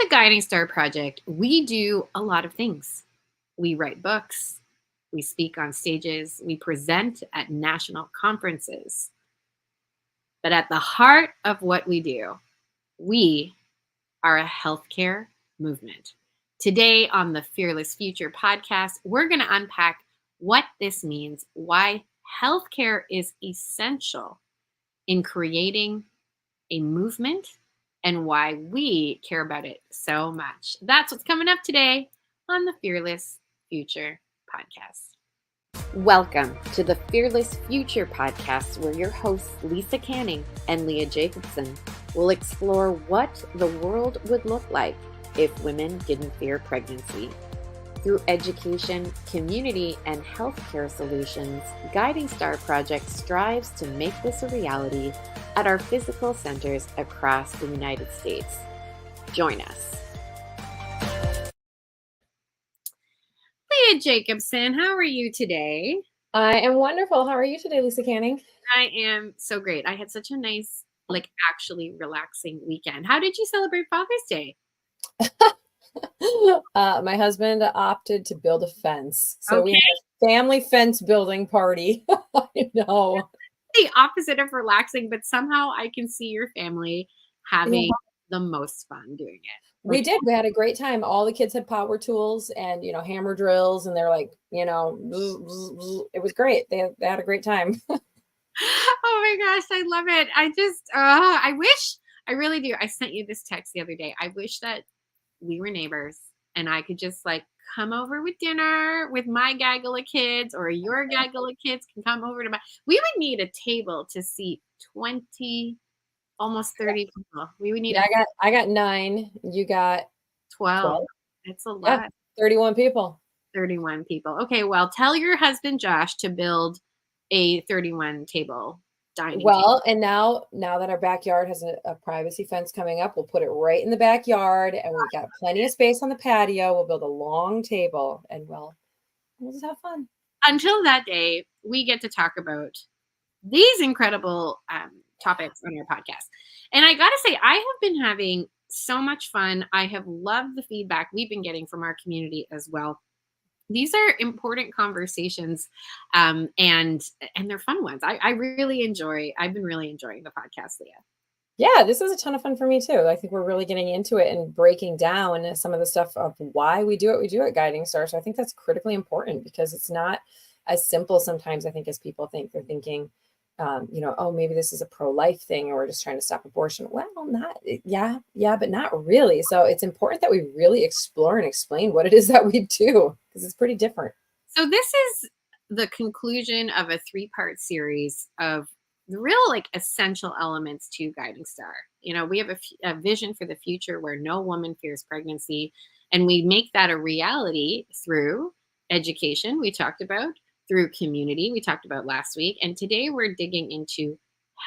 the Guiding Star Project, we do a lot of things. We write books, we speak on stages, we present at national conferences. But at the heart of what we do, we are a healthcare movement. Today on the Fearless Future podcast, we're going to unpack what this means, why healthcare is essential in creating a movement, and why we care about it so much. That's what's coming up today on the Fearless Future podcast. Welcome to the Fearless Future podcast, where your hosts Lisa Canning and Leah Jacobson will explore what the world would look like if women didn't fear pregnancy. Through education, community, and healthcare solutions, Guiding Star Project strives to make this a reality at our physical centers across the United States. Join us. Leah Jacobson, how are you today? I am wonderful. How are you today, Lisa Canning? I am so great. I had such a nice, actually relaxing weekend. How did you celebrate Father's Day? My husband opted to build a fence. So we had a family fence building party. I know. The opposite of relaxing, but somehow I can see your family having the most fun doing it. We did. We had a great time. All the kids had power tools and, hammer drills, and they're like, it was great. They had a great time. Oh my gosh, I love it. I really do. I sent you this text the other day. I wish that we were neighbors and I could just come over with dinner with my gaggle of kids, or your gaggle of kids can come over to we would need a table to seat 20, almost 30 people. We would need I got 9. You got 12. It's a lot. Yeah, 31 people. 31 people. Okay, well, tell your husband Josh to build a 31 table dining table. And now that our backyard has a privacy fence coming up, we'll put it right in the backyard, and we got plenty of space on the patio. We'll build a long table, and we'll just have fun. Until that day, we get to talk about these incredible topics on our podcast. And I got to say, I have been having so much fun. I have loved the feedback we've been getting from our community as well. These are important conversations, and they're fun ones. I've been really enjoying the podcast, Leah. Yeah, this is a ton of fun for me too. I think we're really getting into it and breaking down some of the stuff of why we do what we do at Guiding Star. So I think that's critically important, because it's not as simple sometimes, I think, as people think. They're thinking, maybe this is a pro-life thing, or we're just trying to stop abortion. Well, but not really. So it's important that we really explore and explain what it is that we do, because it's pretty different. So this is the conclusion of a 3-part series of the real essential elements to Guiding Star. We have a vision for the future where no woman fears pregnancy, and we make that a reality through education, we talked about, through community, we talked about last week, and today we're digging into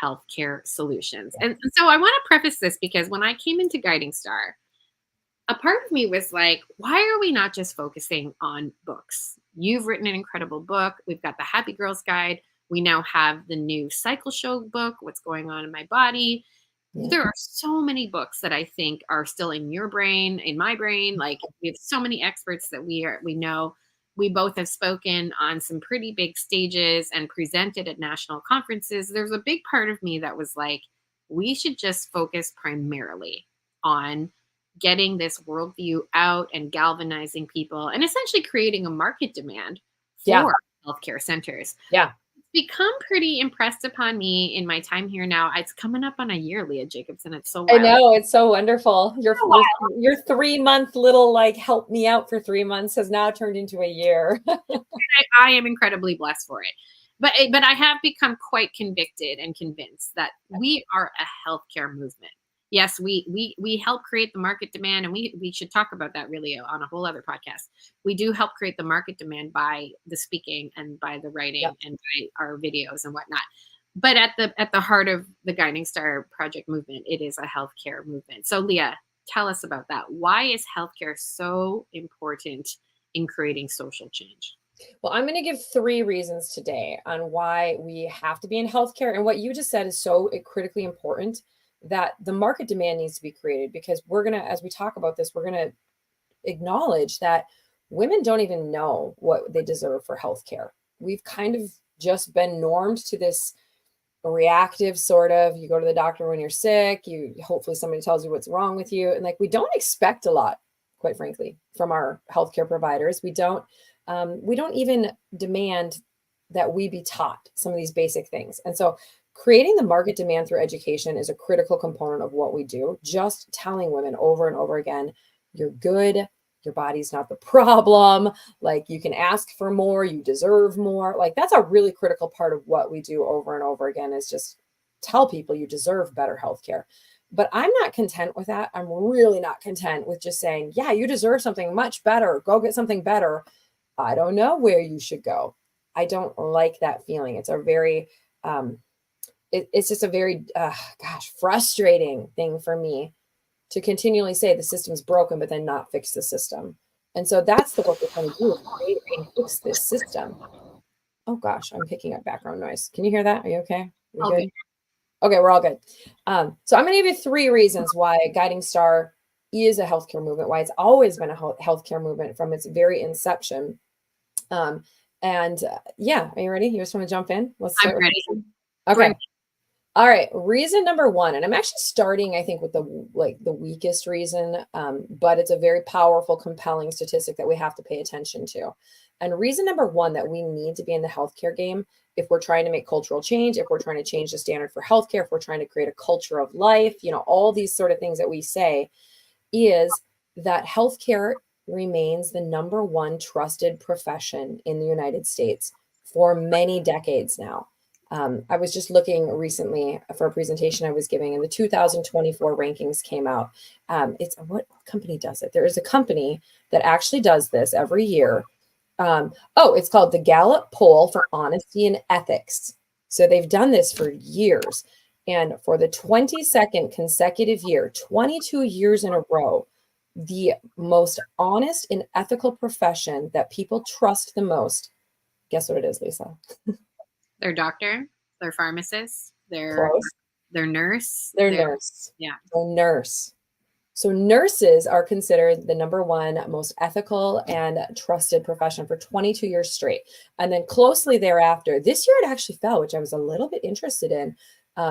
healthcare solutions. And so I want to preface this, because when I came into Guiding Star, a part of me was like, why are we not just focusing on books? You've written an incredible book. We've got the Happy Girls Guide. We now have the new Cycle Show book, What's Going On in My Body. Yeah. There are so many books that I think are still in your brain, in my brain. We have so many experts that we know. We both have spoken on some pretty big stages and presented at national conferences. There's a big part of me that was like, we should just focus primarily on getting this worldview out and galvanizing people and essentially creating a market demand for healthcare centers. Yeah. It's become pretty impressed upon me in my time here now. It's coming up on a year, Leah Jacobson. It's so wild. I know, it's so wonderful. Your 3-month little help me out for 3 months has now turned into a year. I am incredibly blessed for it. But I have become quite convicted and convinced that we are a healthcare movement. Yes, we help create the market demand, and we should talk about that really on a whole other podcast. We do help create the market demand by the speaking and by the writing and by our videos and whatnot. But at the heart of the Guiding Star Project movement, it is a healthcare movement. So Leah, tell us about that. Why is healthcare so important in creating social change? Well, I'm going to give 3 reasons today on why we have to be in healthcare. And what you just said is so critically important, that the market demand needs to be created, because we're going to, as we talk about this, we're going to acknowledge that women don't even know what they deserve for healthcare. We've kind of just been normed to this reactive sort of, you go to the doctor when you're sick, you hopefully somebody tells you what's wrong with you. And like, we don't expect a lot, quite frankly, from our healthcare providers. We don't even demand that we be taught some of these basic things. And so creating the market demand through education is a critical component of what we do. Just telling women over and over again, you're good, your body's not the problem, like you can ask for more, you deserve more. Like that's a really critical part of what we do over and over again, is just tell people you deserve better healthcare. But I'm not content with that. I'm really not content with just saying, yeah, you deserve something much better, go get something better. I don't know where you should go. I don't like that feeling. It's a very it's just a very frustrating thing for me to continually say the system's broken, but then not fix the system. And so that's the work we're trying to do, is create and fix this system. Oh gosh, I'm picking up background noise. Can you hear that? Are you okay? We All good? good. Okay, we're all good. So I'm going to give you 3 reasons why Guiding Star is a healthcare movement, why it's always been a healthcare movement from its very inception. Yeah, are you ready? You just want to jump in? Let's I'm start with ready. this. Bring Okay. All right, reason number 1, and I'm actually starting, I think, with the weakest reason, but it's a very powerful, compelling statistic that we have to pay attention to. And reason number 1 that we need to be in the healthcare game, if we're trying to make cultural change, if we're trying to change the standard for healthcare, if we're trying to create a culture of life, all these sort of things that we say, is that healthcare remains the number 1 trusted profession in the United States for many decades now. I was just looking recently for a presentation I was giving, and the 2024 rankings came out. It's what company does it? There is a company that actually does this every year. It's called the Gallup Poll for Honesty and Ethics. So they've done this for years. And for the 22nd consecutive year, 22 years in a row, the most honest and ethical profession that people trust the most. Guess what it is, Lisa? their doctor, their pharmacist, Close. their nurse, They're their nurse. yeah. A nurse. So nurses are considered the number 1 most ethical and trusted profession for 22 years straight. And then closely thereafter, this year it actually fell, which I was a little bit interested in.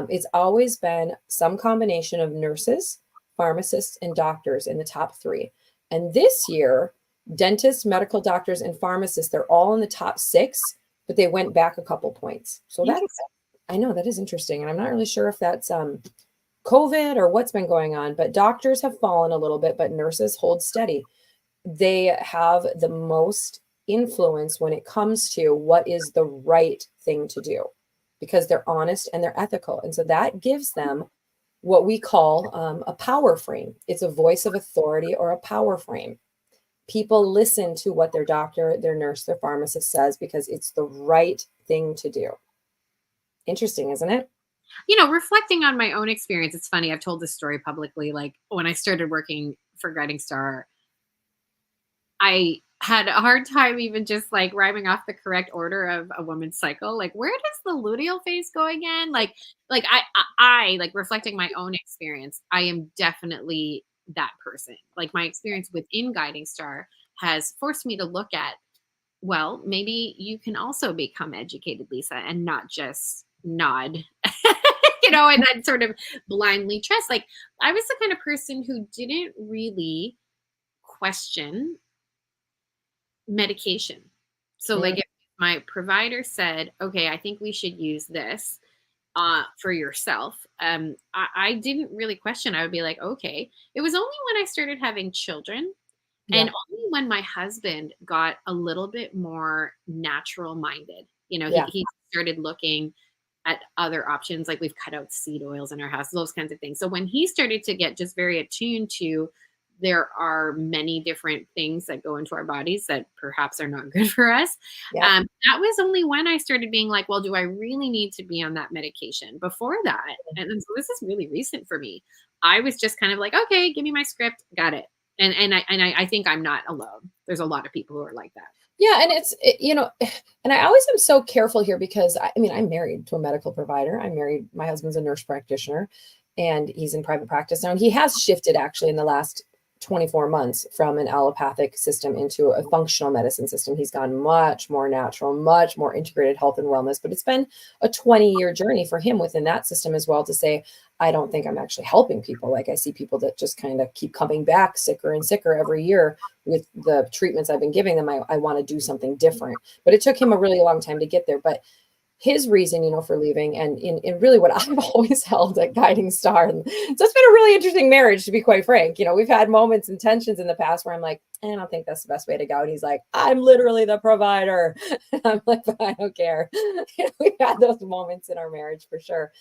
It's always been some combination of nurses, pharmacists, and doctors in the top 3. And this year, dentists, medical doctors, and pharmacists, they're all in the top 6, but they went back a couple points. So I know that is interesting. And I'm not really sure if that's COVID or what's been going on, but doctors have fallen a little bit, but nurses hold steady. They have the most influence when it comes to what is the right thing to do, because they're honest and they're ethical. And so that gives them what we call a power frame. It's a voice of authority or a power frame. People listen to what their doctor, their nurse, their pharmacist says because it's the right thing to do. Interesting, isn't it? Reflecting on my own experience, it's funny. I've told this story publicly. Like when I started working for Guiding Star, I had a hard time even just like rhyming off the correct order of a woman's cycle. Like, where does the luteal phase go again? Like I like reflecting my own experience. I am definitely that person. Like my experience within Guiding Star has forced me to look at, well, maybe you can also become educated, Lisa, and not just nod, and then sort of blindly trust. Like I was the kind of person who didn't really question medication. So Mm, like if my provider said, okay, I think we should use this for yourself, I didn't really question. I would be like, okay. It was only when I started having children yeah, and only when my husband got a little bit more natural minded. yeah. He started looking at other options, like we've cut out seed oils in our house, those kinds of things. So when he started to get just very attuned to, there are many different things that go into our bodies that perhaps are not good for us. Yeah. That was only when I started being like, well, do I really need to be on that medication? Before that, and then so this is really recent for me. I was just kind of like, okay, give me my script, got it. And I think I'm not alone. There's a lot of people who are like that. Yeah, and and I always am so careful here because I mean, I'm married to a medical provider. I'm married, my husband's a nurse practitioner. and he's in private practice now. And he has shifted actually in the last 24 months from an allopathic system into a functional medicine system. He's gone much more natural, much more integrated health and wellness, but it's been a 20-year journey for him within that system as well to say, I don't think I'm actually helping people. Like I see people that just kind of keep coming back sicker and sicker every year with the treatments I've been giving them. I want to do something different, but it took him a really long time to get there. But his reason, for leaving, and in really what I've always held at Guiding Star. And so it's been a really interesting marriage, to be quite frank. We've had moments and tensions in the past where I'm like, I don't think that's the best way to go. And he's like, I'm literally the provider. And I'm like, but I don't care. We've had those moments in our marriage for sure.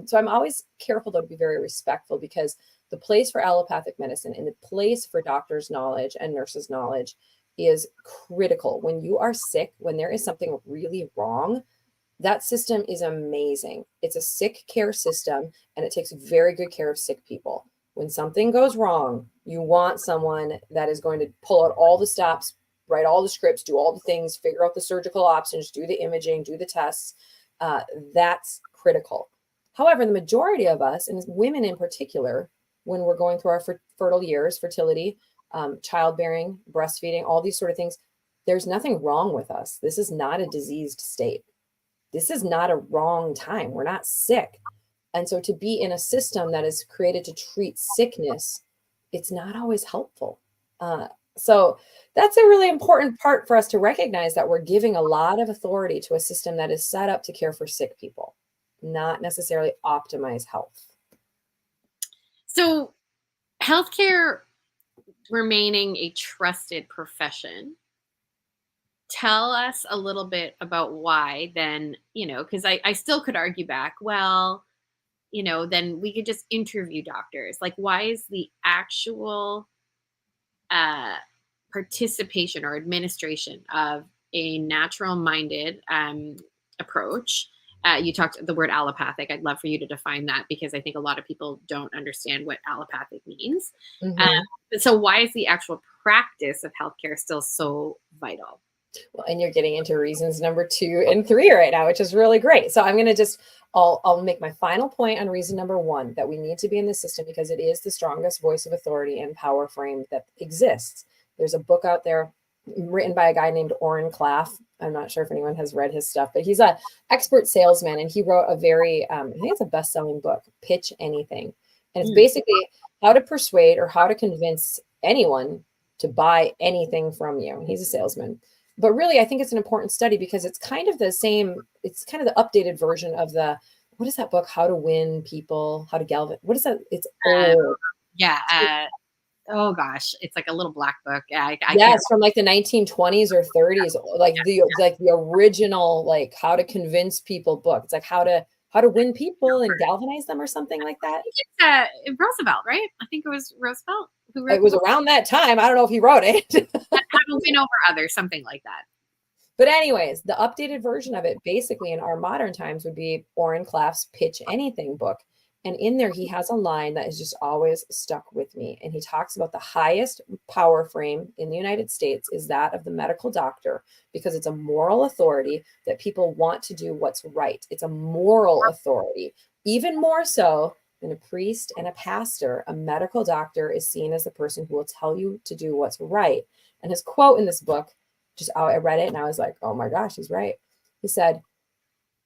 So I'm always careful, though, to be very respectful, because the place for allopathic medicine and the place for doctors' knowledge and nurses' knowledge is critical. When you are sick, when there is something really wrong, that system is amazing. It's a sick care system, and it takes very good care of sick people. When something goes wrong, you want someone that is going to pull out all the stops, write all the scripts, do all the things, figure out the surgical options, do the imaging, do the tests. That's critical. However, the majority of us, and women in particular, when we're going through our fertile years, fertility, childbearing, breastfeeding, all these sort of things, there's nothing wrong with us. This is not a diseased state. This is not a wrong time. We're not sick. And so to be in a system that is created to treat sickness, it's not always helpful. So that's a really important part for us to recognize, that we're giving a lot of authority to a system that is set up to care for sick people, not necessarily optimize health. So healthcare remaining a trusted profession, tell us a little bit about why then, because I still could argue back, well, then we could just interview doctors. Like, why is the actual uh, participation or administration of a natural minded approach? You talked the word allopathic. I'd love for you to define that, because I think a lot of people don't understand what allopathic means. Mm-hmm. So why is the actual practice of healthcare still so vital? Well, and you're getting into reasons number 2 and 3 right now, which is really great. So I'm going to I'll make my final point on reason number 1, that we need to be in the system because it is the strongest voice of authority and power frame that exists. There's a book out there written by a guy named Oren Klaff. I'm not sure if anyone has read his stuff, but he's an expert salesman, and he wrote a very, I think it's a best-selling book, Pitch Anything. And it's basically how to persuade or how to convince anyone to buy anything from you. He's a salesman. But really, I think it's an important study because it's kind of the same. It's kind of the updated version of what is that book? How to Win People, How to Galvanize. What is that? It's old. Yeah. Oh gosh, it's like a little black book. I Yes, from like the 1920s or 30s, like the original, like how to convince people book. It's like how to win people and galvanize them or something like that. I think it's Roosevelt, right? I think it was Roosevelt who wrote it. Was around that time. I don't know if he wrote it. How to Win Over Others, something like that. But anyways, the updated version of it, basically in our modern times, would be Oren Klaff's Pitch Anything book. And in there, he has a line that has just always stuck with me. And he talks about the highest power frame in the United States is that of the medical doctor, because it's a moral authority that people want to do what's right. It's a moral authority, even more so than a priest and a pastor. A medical doctor is seen as the person who will tell you to do what's right. And his quote in this book, I read it and I was like, oh my gosh, he's right. He said,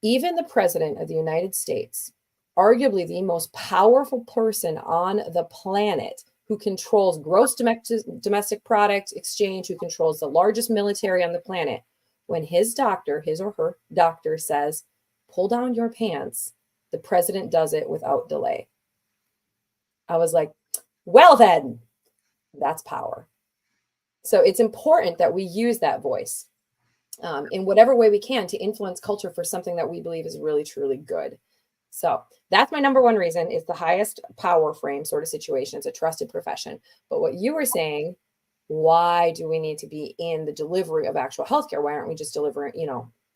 even the president of the United States, arguably the most powerful person on the planet, who controls gross domestic product exchange, who controls the largest military on the planet, when his or her doctor says, pull down your pants, the president does it without delay. I was like, well, then that's power. So it's important that we use that voice in whatever way we can to influence culture for something that we believe is really, truly good. So that's my number 1 reason, is the highest power frame sort of situation. It's a trusted profession. But what you were saying, why do we need to be in the delivery of actual healthcare? Why aren't we just delivering,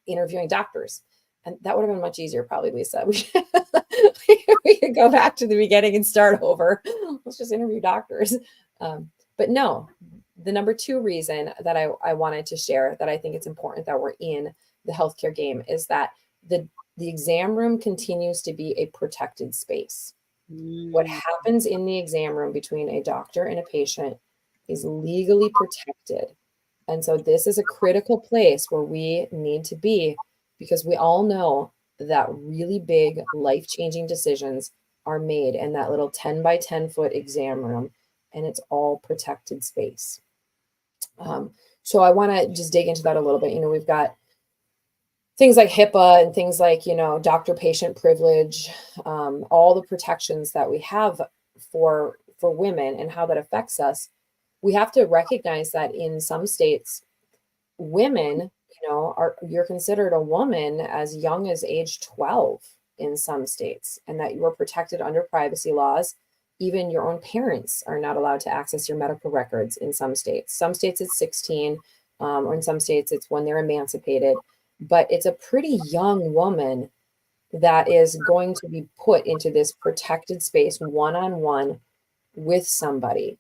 interviewing doctors? And that would have been much easier, probably, Lisa. We could go back to the beginning and start over. Let's just interview doctors. But no, the number 2 reason that I wanted to share, that I think it's important that we're in the healthcare game, is that the exam room continues to be a protected space. What Mm. happens in the exam room between a doctor and a patient is legally protected. And so this is a critical place where we need to be, because we all know that really big life-changing decisions are made in that little 10 by 10-foot exam room, and it's all protected space. Um, so I want to just dig into that a little bit. We've got things like HIPAA and things like, doctor-patient privilege, all the protections that we have for women and how that affects us. We have to recognize that in some states, women, you're considered a woman as young as age 12 in some states, and that you are protected under privacy laws. Even your own parents are not allowed to access your medical records in some states. Some states it's 16, or in some states it's when they're emancipated. But it's a pretty young woman that is going to be put into this protected space one on one with somebody.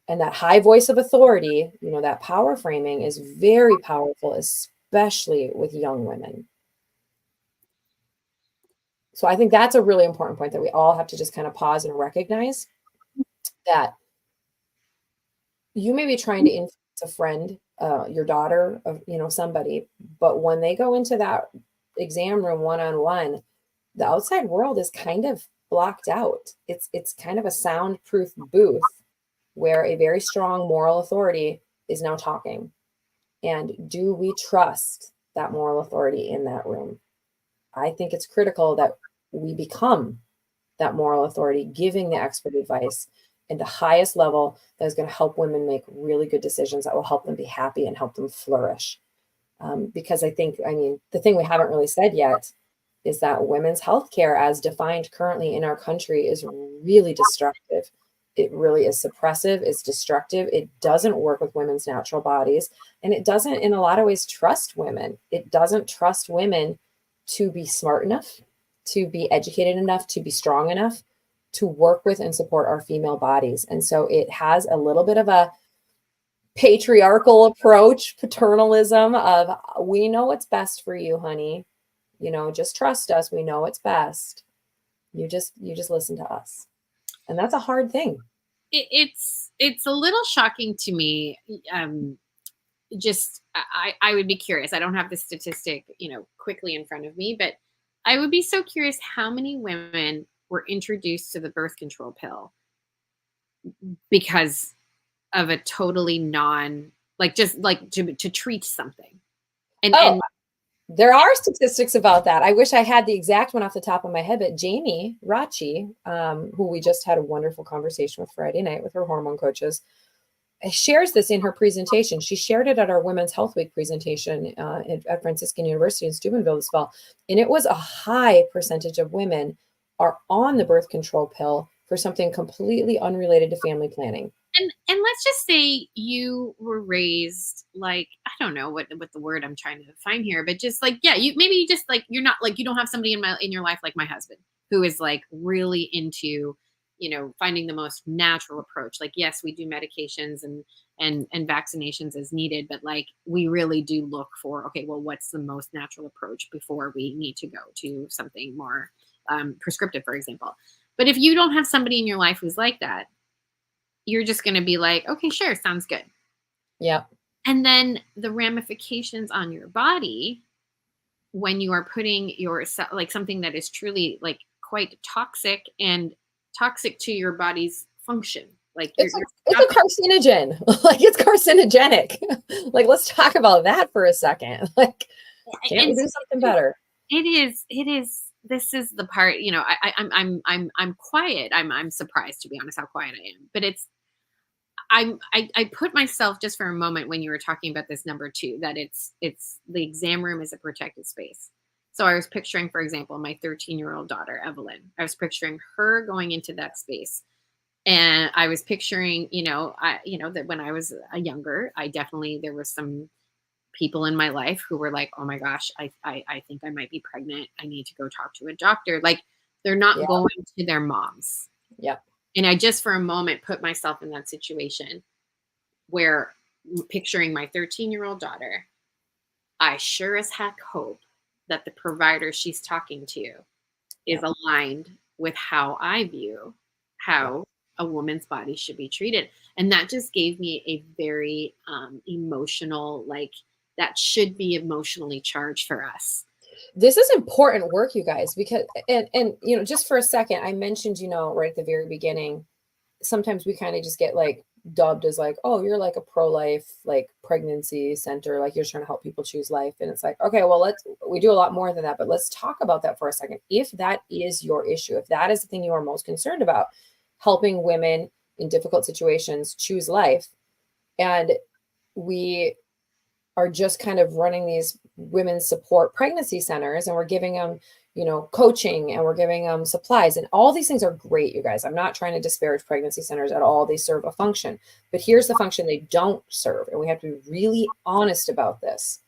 And that high voice of authority, that power framing is very powerful, especially with young women. So I think that's a really important point that we all have to just kind of pause and recognize that you may be trying to influence a friend, your daughter, of somebody, but when they go into that exam room one on one, the outside world is kind of blocked out. It's kind of a soundproof booth where a very strong moral authority is now talking. And do we trust that moral authority in that room? I think it's critical that we become that moral authority, giving the expert advice at the highest level that is going to help women make really good decisions that will help them be happy and help them flourish. Because I mean, the thing we haven't really said yet is that women's health care, as defined currently in our country, is really destructive. It really is suppressive, it's destructive. It doesn't work with women's natural bodies. And it doesn't, in a lot of ways, trust women. It doesn't trust women to be smart enough, to be educated enough, to be strong enough to work with and support our female bodies. And so it has a little bit of a patriarchal approach, paternalism of, we know what's best for you, honey. Just trust us. We know what's best. You just listen to us. And that's a hard thing. It's a little shocking to me. Just I would be curious. I don't have the statistic, quickly in front of me, but I would be so curious how many women were introduced to the birth control pill because of a totally non, like, just like to treat something. Oh, And there are statistics about that. I wish I had the exact one off the top of my head, but Jamie Rachi, who we just had a wonderful conversation with Friday night with her hormone coaches, shares this in her presentation. She shared it at our Women's Health Week presentation at Franciscan University in Steubenville this fall. And it was a high percentage of women are on the birth control pill for something completely unrelated to family planning. and let's just say you were raised, like, I don't know what the word I'm trying to find here, but just like, yeah, you just like, you're not like, you don't have somebody in your life like my husband, who is like really into, finding the most natural approach. Like, yes, we do medications and vaccinations as needed, but like, we really do look for, okay, well, what's the most natural approach before we need to go to something more prescriptive, for example. But if you don't have somebody in your life who's like that, you're just going to be like, okay, sure, sounds good. Yeah. And then the ramifications on your body when you are putting your, like, something that is truly like quite toxic and toxic to your body's function. Like, you're It's a stopping. carcinogen. Like, it's carcinogenic. Like, let's talk about that for a second. Like, can't we And do something better? it is this is the part, I'm quiet. I'm surprised, to be honest, how quiet I am. But I put myself, just for a moment, when you were talking about this number two, that it's the exam room is a protected space. So I was picturing, for example, my 13-year-old daughter, Evelyn. I was picturing her going into that space. And I was picturing, that when I was a younger, there was some people in my life who were like, oh my gosh, I think I might be pregnant. I need to go talk to a doctor. Like, they're not Yeah. going to their moms. Yeah. And I just for a moment put myself in that situation where, picturing my 13-year-old daughter, I sure as heck hope that the provider she's talking to is Yeah. aligned with how I view how a woman's body should be treated. And that just gave me a very emotional, like, that should be emotionally charged for us. This is important work, you guys, because and you know, just for a second, I mentioned, you know, right at the very beginning, sometimes we kind of just get like dubbed as like, oh, you're like a pro-life, like pregnancy center, like you're trying to help people choose life. And it's like, okay, well, we do a lot more than that, but let's talk about that for a second. If that is your issue, if that is the thing you are most concerned about, helping women in difficult situations choose life, and we are just kind of running these women's support pregnancy centers, and we're giving them, you know, coaching, and we're giving them supplies, and all these things are great, you guys. I'm not trying to disparage pregnancy centers at all. They serve a function, but here's the function they don't serve, and we have to be really honest about this.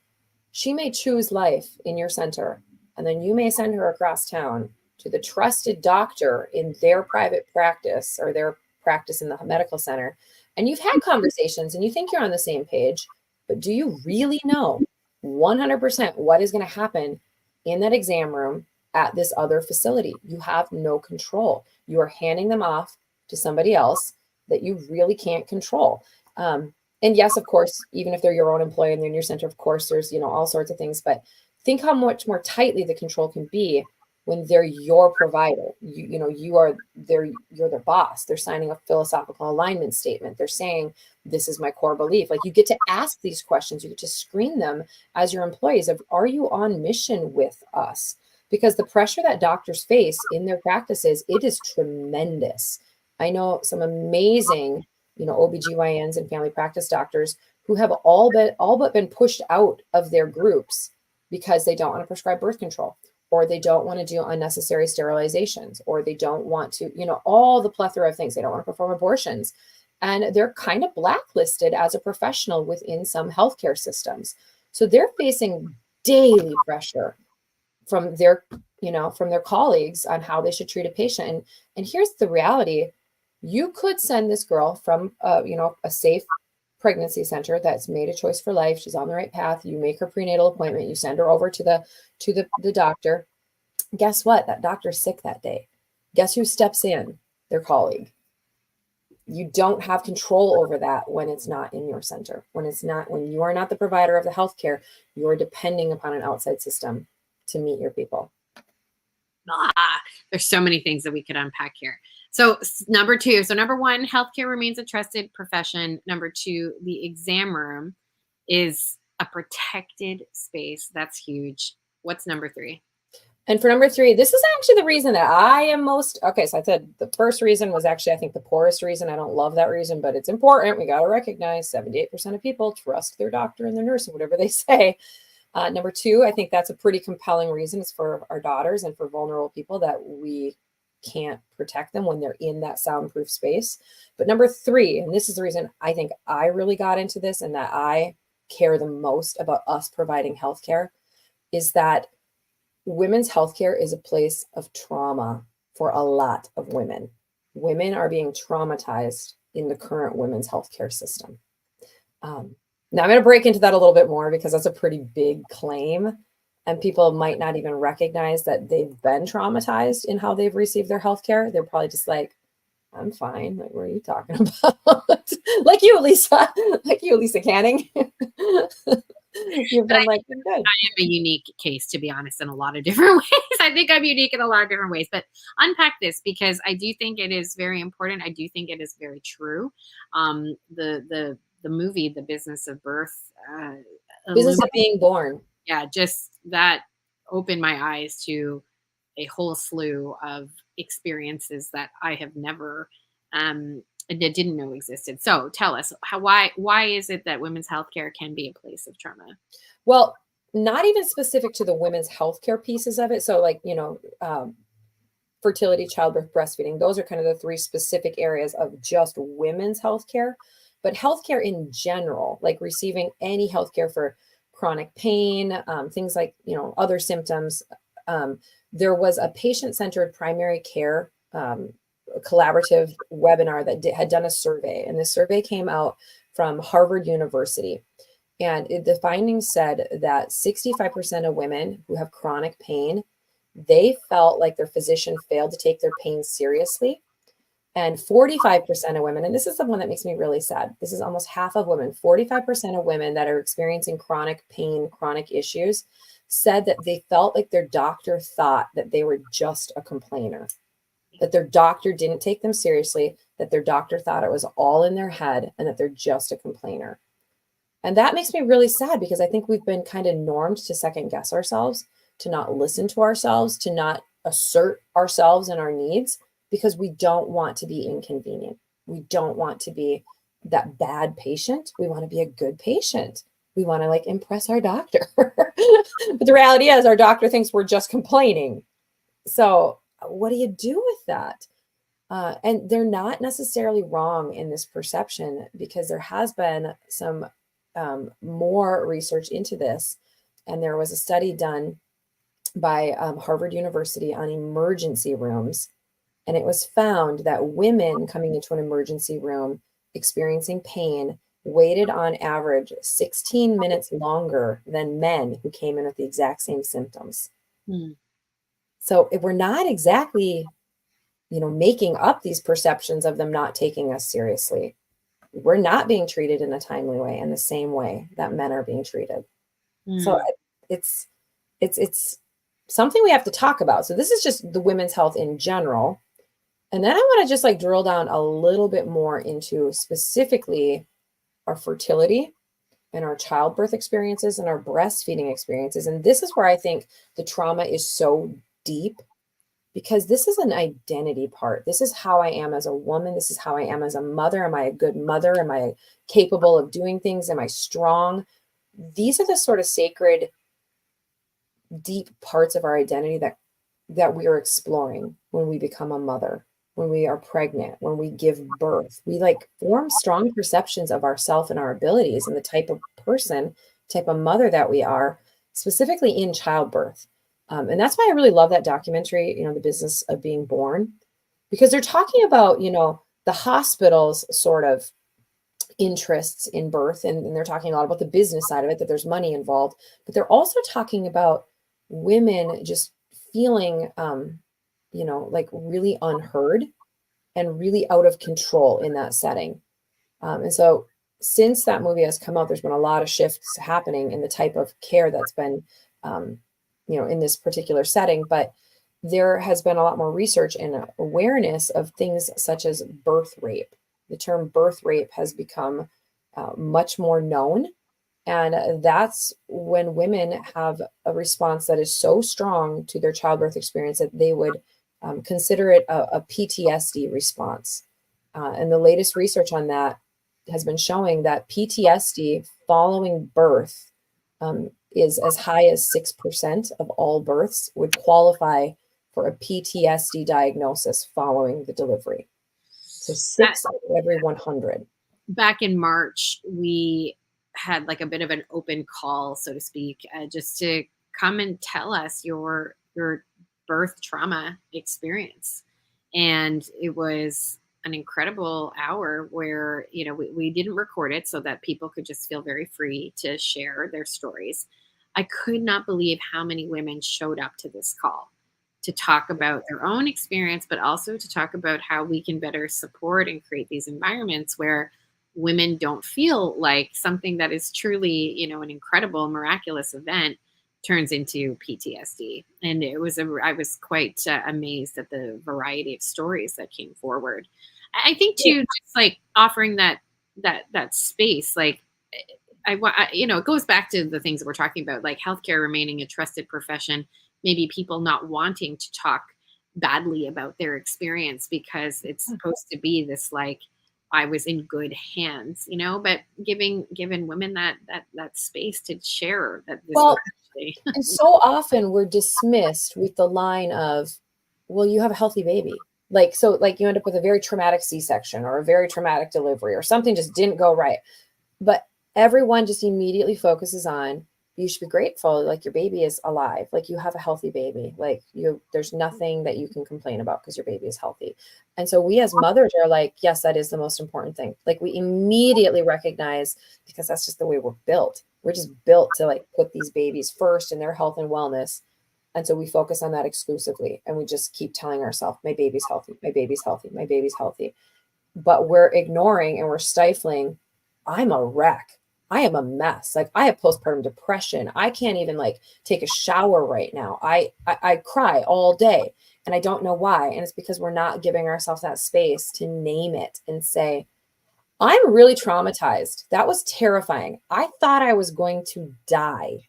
She may choose life in your center, and then you may send her across town to the trusted doctor in their private practice or their practice in the medical center, and you've had conversations and you think you're on the same page, but do you really know 100% what is going to happen in that exam room at this other facility? You have no control. You are handing them off to somebody else that you really can't control. And yes, of course, even if they're your own employee and they're in your center, of course, there's, you know, all sorts of things, but think how much more tightly the control can be when they're your provider. You know, you're their boss. They're signing a philosophical alignment statement. They're saying, this is my core belief. Like, you get to ask these questions. You get to screen them as your employees of, are you on mission with us? Because the pressure that doctors face in their practices, it is tremendous. I know some amazing, you know, OBGYNs and family practice doctors who have all but been pushed out of their groups because they don't want to prescribe birth control, or they don't want to do unnecessary sterilizations, or they don't want to, you know, all the plethora of things. They don't want to perform abortions. And they're kind of blacklisted as a professional within some healthcare systems. So they're facing daily pressure from their, you know, from their colleagues on how they should treat a patient. And here's the reality. You could send this girl from, you know, a safe pregnancy center that's made a choice for life. She's on the right path. You make her prenatal appointment. You send her over to the doctor. Guess what? That doctor's sick that day. Guess who steps in? Their colleague. You don't have control over that when it's not in your center. When you are not the provider of the healthcare, you are depending upon an outside system to meet your people. There's so many things that we could unpack here. So number two, number one, healthcare remains a trusted profession. Number two, the exam room is a protected space. That's huge. What's number three? And for number three, this is actually the reason that I am most, okay, so I said the first reason was actually, I think, the poorest reason. I don't love that reason, but it's important. We got to recognize 78% of people trust their doctor and their nurse and whatever they say. Number two, I think that's a pretty compelling reason. It's for our daughters and for vulnerable people that we can't protect them when they're in that soundproof space. But number three, and this is the reason I think I really got into this and that I care the most about us providing healthcare, is that women's healthcare is a place of trauma for a lot of women. Women are being traumatized in the current women's healthcare system. Now I'm going to break into that a little bit more because that's a pretty big claim, and people might not even recognize that they've been traumatized in how they've received their healthcare. They're probably just like, I'm fine. Like, what are you talking about? Like you, Lisa Canning. You've been like, good. I am a unique case, to be honest, in a lot of different ways. I think I'm unique in a lot of different ways, but unpack this because I do think it is very important. I do think it is very true. The movie, The Business of Birth, Business of Being Born. Yeah, just that opened my eyes to a whole slew of experiences that I have never that didn't know existed. So tell us why is it that women's healthcare can be a place of trauma? Well, not even specific to the women's healthcare pieces of it. So like, you know, fertility, childbirth, breastfeeding, those are kind of the three specific areas of just women's healthcare. But healthcare in general, like receiving any healthcare for chronic pain, things like, you know, other symptoms. There was a patient-centered primary care collaborative webinar that had done a survey, and the survey came out from Harvard University. And the findings said that 65% of women who have chronic pain they felt like their physician failed to take their pain seriously. And 45% of women, and this is the one that makes me really sad. This is almost half of women, 45% of women that are experiencing chronic pain, chronic issues, said that they felt like their doctor thought that they were just a complainer, that their doctor didn't take them seriously, that their doctor thought it was all in their head, and that they're just a complainer. And that makes me really sad because I think we've been kind of normed to second guess ourselves, to not listen to ourselves, to not assert ourselves and our needs because we don't want to be inconvenient. We don't want to be that bad patient. We want to be a good patient. We want to like impress our doctor. But the reality is our doctor thinks we're just complaining. So what do you do with that? And they're not necessarily wrong in this perception because there has been some more research into this. And there was a study done by Harvard University on emergency rooms. And it was found that women coming into an emergency room experiencing pain waited on average 16 minutes longer than men who came in with the exact same symptoms. Hmm. So if we're not exactly, making up these perceptions of them not taking us seriously, we're not being treated in a timely way in the same way that men are being treated. So Hmm. it's something we have to talk about. So this is just the women's health in general. And then I want to just like drill down a little bit more into specifically our fertility and our childbirth experiences and our breastfeeding experiences. And this is where I think the trauma is so deep because this is an identity part. This is how I am as a woman. This is how I am as a mother. Am I a good mother? Am I capable of doing things? Am I strong? These are the sort of sacred, deep parts of our identity that we are exploring when we become a mother, when we are pregnant, when we give birth. We like form strong perceptions of ourself and our abilities and the type of person, type of mother that we are, specifically in childbirth. And that's why I really love that documentary, The Business of Being Born, because they're talking about, the hospital's sort of interests in birth. And they're talking a lot about the business side of it, that there's money involved, but they're also talking about women just feeling, like really unheard and really out of control in that setting. And so since that movie has come out, there's been a lot of shifts happening in the type of care that's been, in this particular setting. But there has been a lot more research and awareness of things such as birth rape. The term birth rape has become much more known. And that's when women have a response that is so strong to their childbirth experience that they would consider it a PTSD response. And the latest research on that has been showing that PTSD following birth is as high as 6% of all births would qualify for a PTSD diagnosis following the delivery. So That, 6 out of every 100. back in March, we had like a bit of an open call, so to speak, just to come and tell us your birth trauma experience. And it was an incredible hour where, we didn't record it so that people could just feel very free to share their stories. I could not believe how many women showed up to this call to talk about their own experience, but also to talk about how we can better support and create these environments where women don't feel like something that is truly, an incredible, miraculous event turns into PTSD. And I was quite amazed at the variety of stories that came forward. I think too, just like offering that space, like it goes back to the things that we're talking about, like healthcare remaining a trusted profession, maybe people not wanting to talk badly about their experience because it's supposed to be this like I was in good hands, but giving women that space to share that this was Well, actually and so often we're dismissed with the line of, well, you have a healthy baby. Like you end up with a very traumatic C-section or a very traumatic delivery or something just didn't go right. But everyone just immediately focuses on, you should be grateful, like your baby is alive, like you have a healthy baby, like there's nothing that you can complain about because your baby is healthy. And so we as mothers are like, yes, that is the most important thing. Like we immediately recognize, because that's just the way we're built. We're just built to like put these babies first in their health and wellness. And so we focus on that exclusively. And we just keep telling ourselves, my baby's healthy, my baby's healthy, my baby's healthy. But we're ignoring and we're stifling, I'm a wreck. I am a mess. Like I have postpartum depression. I can't even like take a shower right now. I cry all day and I don't know why. And it's because we're not giving ourselves that space to name it and say, I'm really traumatized. That was terrifying. I thought I was going to die.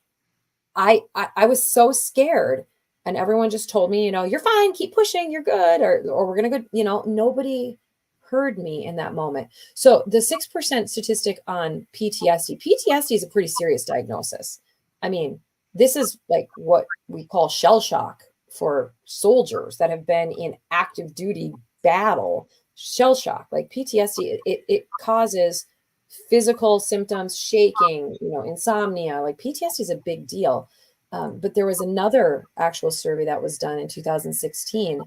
I was so scared. And everyone just told me, you're fine, keep pushing, you're good, or we're gonna go, nobody heard me in that moment. So the 6% statistic on PTSD is a pretty serious diagnosis. I mean, this is like what we call shell shock for soldiers that have been in active duty battle. Shell shock, like PTSD, it causes physical symptoms, shaking, insomnia. Like PTSD is a big deal. But there was another actual survey that was done in 2016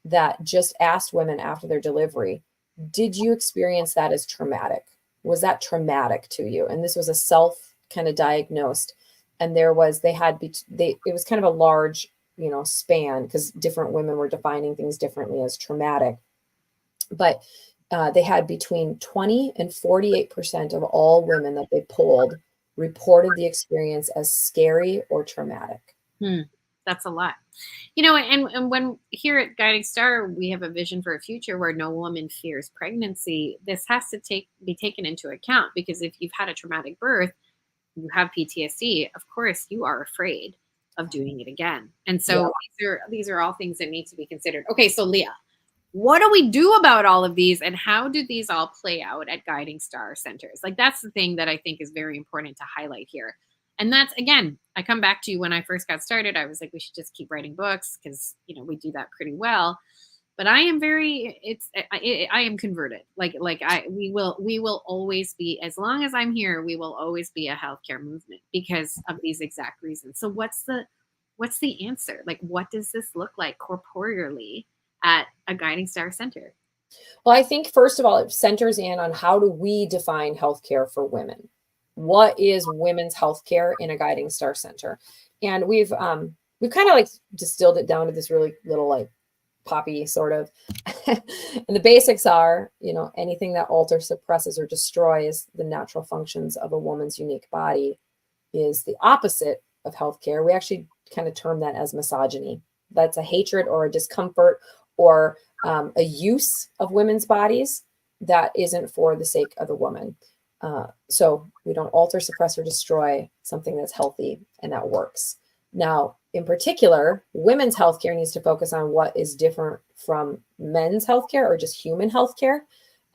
that just asked women after their delivery, did you experience that as traumatic? Was that traumatic to you? And this was a self kind of diagnosed. And it was kind of a large, span, because different women were defining things differently as traumatic. But they had between 20 and 48% of all women that they polled reported the experience as scary or traumatic. That's a lot. And when here at Guiding Star, we have a vision for a future where no woman fears pregnancy. This has to be taken into account, because if you've had a traumatic birth, you have PTSD, of course, you are afraid of doing it again. And so these are all things that need to be considered. Okay, so Leah, what do we do about all of these, and how do these all play out at Guiding Star centers? Like, that's the thing that I think is very important to highlight here. And that's, again, I come back to when I first got started, I was like, we should just keep writing books because, we do that pretty well. But I am I am converted. We will always be, as long as I'm here, we will always be a healthcare movement because of these exact reasons. So what's the answer? Like, what does this look like corporeally at a Guiding Star center? Well, I think first of all, it centers in on how do we define healthcare for women? What is women's healthcare in a Guiding Star center? And we've kind of like distilled it down to this really little like poppy sort of. And the basics are, anything that alters, suppresses, or destroys the natural functions of a woman's unique body is the opposite of healthcare. We actually kind of term that as misogyny. That's a hatred or a discomfort or a use of women's bodies that isn't for the sake of the woman. So we don't alter, suppress, or destroy something that's healthy and that works. Now, in particular, women's healthcare needs to focus on what is different from men's healthcare or just human healthcare.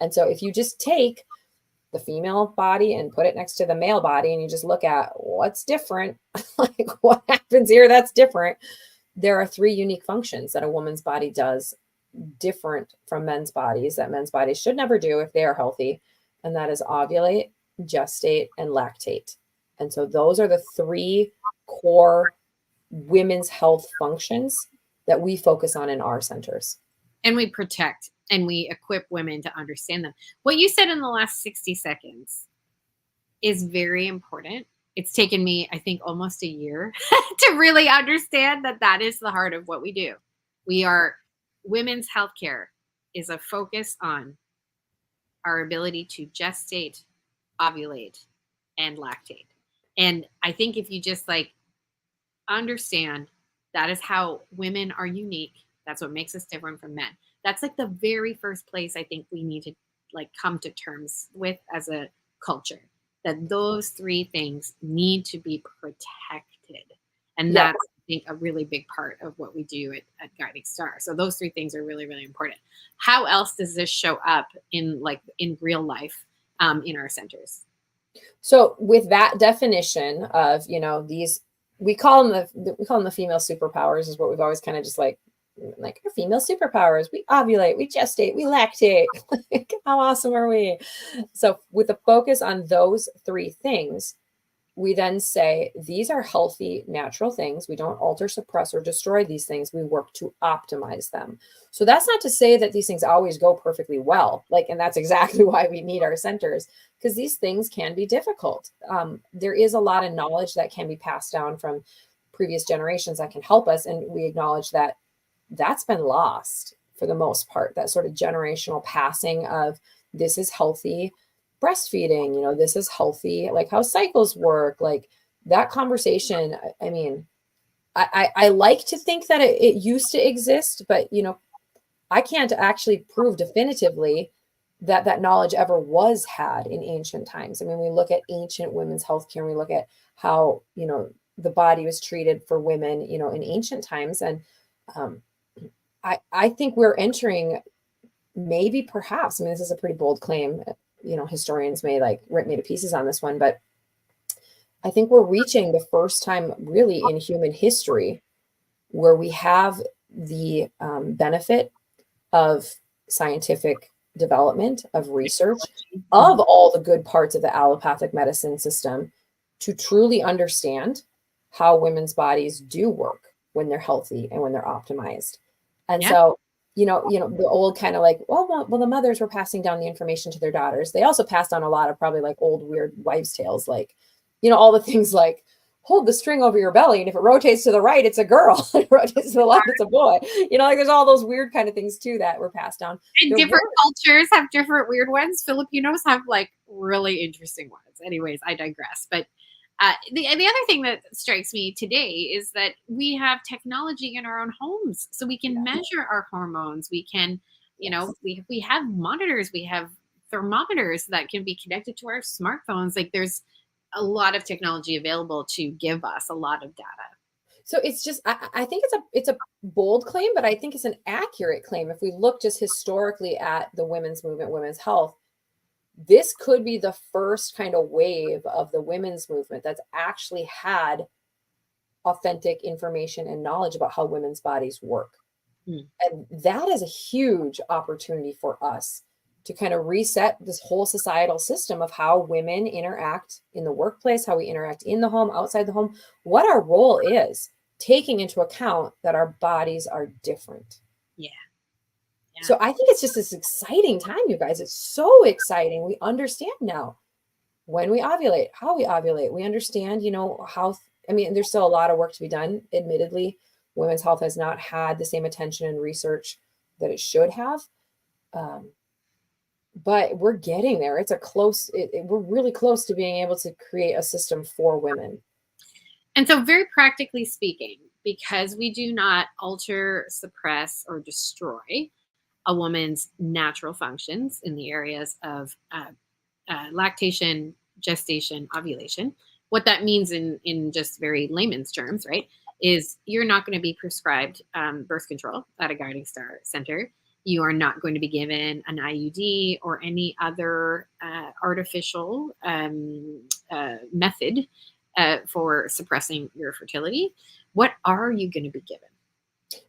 And so if you just take the female body and put it next to the male body and you just look at what's different, like what happens here that's different, there are 3 unique functions that a woman's body does different from men's bodies that men's bodies should never do if they are healthy. And that is ovulate, gestate, and lactate. And so those are the 3 core women's health functions that we focus on in our centers. And we protect and we equip women to understand them. What you said in the last 60 seconds is very important. It's taken me, I think, almost a year to really understand that is the heart of what we do. Women's healthcare is a focus on our ability to gestate, ovulate, and lactate. And I think if you just understand that is how women are unique, that's what makes us different from men. That's like the very first place I think we need to come to terms with as a culture, that those 3 things need to be protected. And that's, I think, a really big part of what we do at Guiding Star. So those 3 things are really, really important. How else does this show up in real life in our centers? So with that definition of, these, we call them the female superpowers, is what we've always kind of just like our female superpowers. We ovulate, we gestate, we lactate. How awesome are we? So with a focus on those 3 things, we then say these are healthy, natural things. We don't alter, suppress, or destroy these things. We work to optimize them. So that's not to say that these things always go perfectly well. And that's exactly why we need our centers, because these things can be difficult. There is a lot of knowledge that can be passed down from previous generations that can help us. And we acknowledge that that's been lost for the most part, that sort of generational passing of this is healthy breastfeeding, this is healthy, like how cycles work, like that conversation. I mean, I like to think that it used to exist, but I can't actually prove definitively that that knowledge ever was had in ancient times. I mean, we look at ancient women's healthcare and we look at how, the body was treated for women, in ancient times. And um, I think we're entering, maybe perhaps, I mean, this is a pretty bold claim, historians may like rip me to pieces on this one, but I think we're reaching the first time really in human history where we have the benefit of scientific development, of research, of all the good parts of the allopathic medicine system to truly understand how women's bodies do work when they're healthy and when they're optimized. And Yeah. so, the old kind of like, well, the mothers were passing down the information to their daughters. They also passed on a lot of probably like old weird wives' tales, like, all the things like hold the string over your belly, and if it rotates to the right, it's a girl. If it rotates to the left, it's a boy. Like there's all those weird kind of things too that were passed down. And There different were, cultures have different weird ones. Filipinos have like really interesting ones. Anyways, I digress. But the other thing that strikes me today is that we have technology in our own homes, so we can yeah, measure our hormones. We can, yes. we have monitors, we have thermometers that can be connected to our smartphones. Like there's a lot of technology available to give us a lot of data. So it's just, I think it's a bold claim, but I think it's an accurate claim. If we look just historically at the women's movement, women's health, this could be the first kind of wave of the women's movement that's actually had authentic information and knowledge about how women's bodies work. Hmm. And that is a huge opportunity for us to kind of reset this whole societal system of how women interact in the workplace, how we interact in the home, outside the home, what our role is, taking into account that our bodies are different. Yeah, yeah. So I think it's just this exciting time, you guys. It's so exciting. We understand now when we ovulate, how we ovulate. We understand, how, I mean, there's still a lot of work to be done. Admittedly, women's health has not had the same attention and research that it should have. Um, but we're getting there. It's we're really close to being able to create a system for women. And so, very practically speaking, because we do not alter, suppress, or destroy a woman's natural functions in the areas of lactation, gestation, ovulation. What that means in just very layman's terms, right, is you're not going to be prescribed birth control at a Guiding Star center. You are not going to be given an IUD or any other artificial method for suppressing your fertility. What are you going to be given?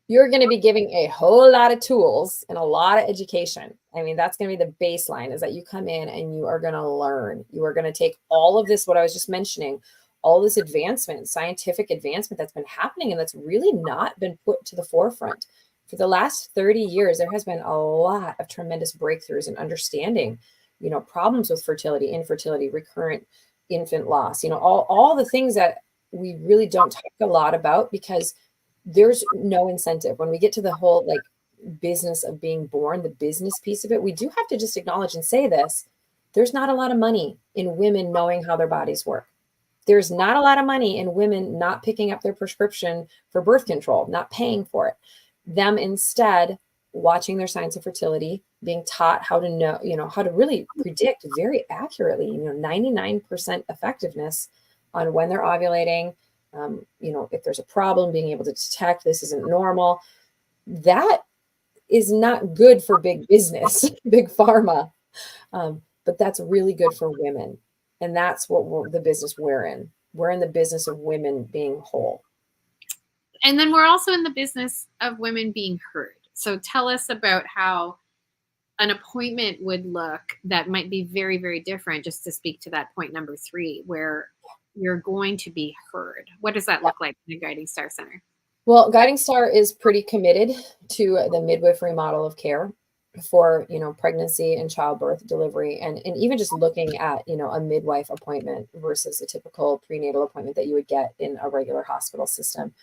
You're going to be giving a whole lot of tools and a lot of education. I mean, that's going to be the baseline, is that you come in and you are going to learn. You are going to take all of this, what I was just mentioning, all this advancement, scientific advancement that's been happening and that's really not been put to the forefront. For the last 30 years, there has been a lot of tremendous breakthroughs in understanding, problems with fertility, infertility, recurrent infant loss, all the things that we really don't talk a lot about because there's no incentive. When we get to the whole like business of being born, the business piece of it, we do have to just acknowledge and say this. There's not a lot of money in women knowing how their bodies work. There's not a lot of money in women not picking up their prescription for birth control, not paying for it. Them instead watching their signs of fertility, being taught how to know, how to really predict very accurately, 99% effectiveness on when they're ovulating. If there's a problem, being able to detect this isn't normal. That is not good for big business, big pharma. But that's really good for women. And that's what the business we're in. We're in the business of women being whole. And then we're also in the business of women being heard. So tell us about how an appointment would look that might be very, very different, just to speak to that point number 3, where you're going to be heard. What does that look like in a Guiding Star Center? Well, Guiding Star is pretty committed to the midwifery model of care. for, pregnancy and childbirth, delivery, and even just looking at, a midwife appointment versus a typical prenatal appointment that you would get in a regular hospital system.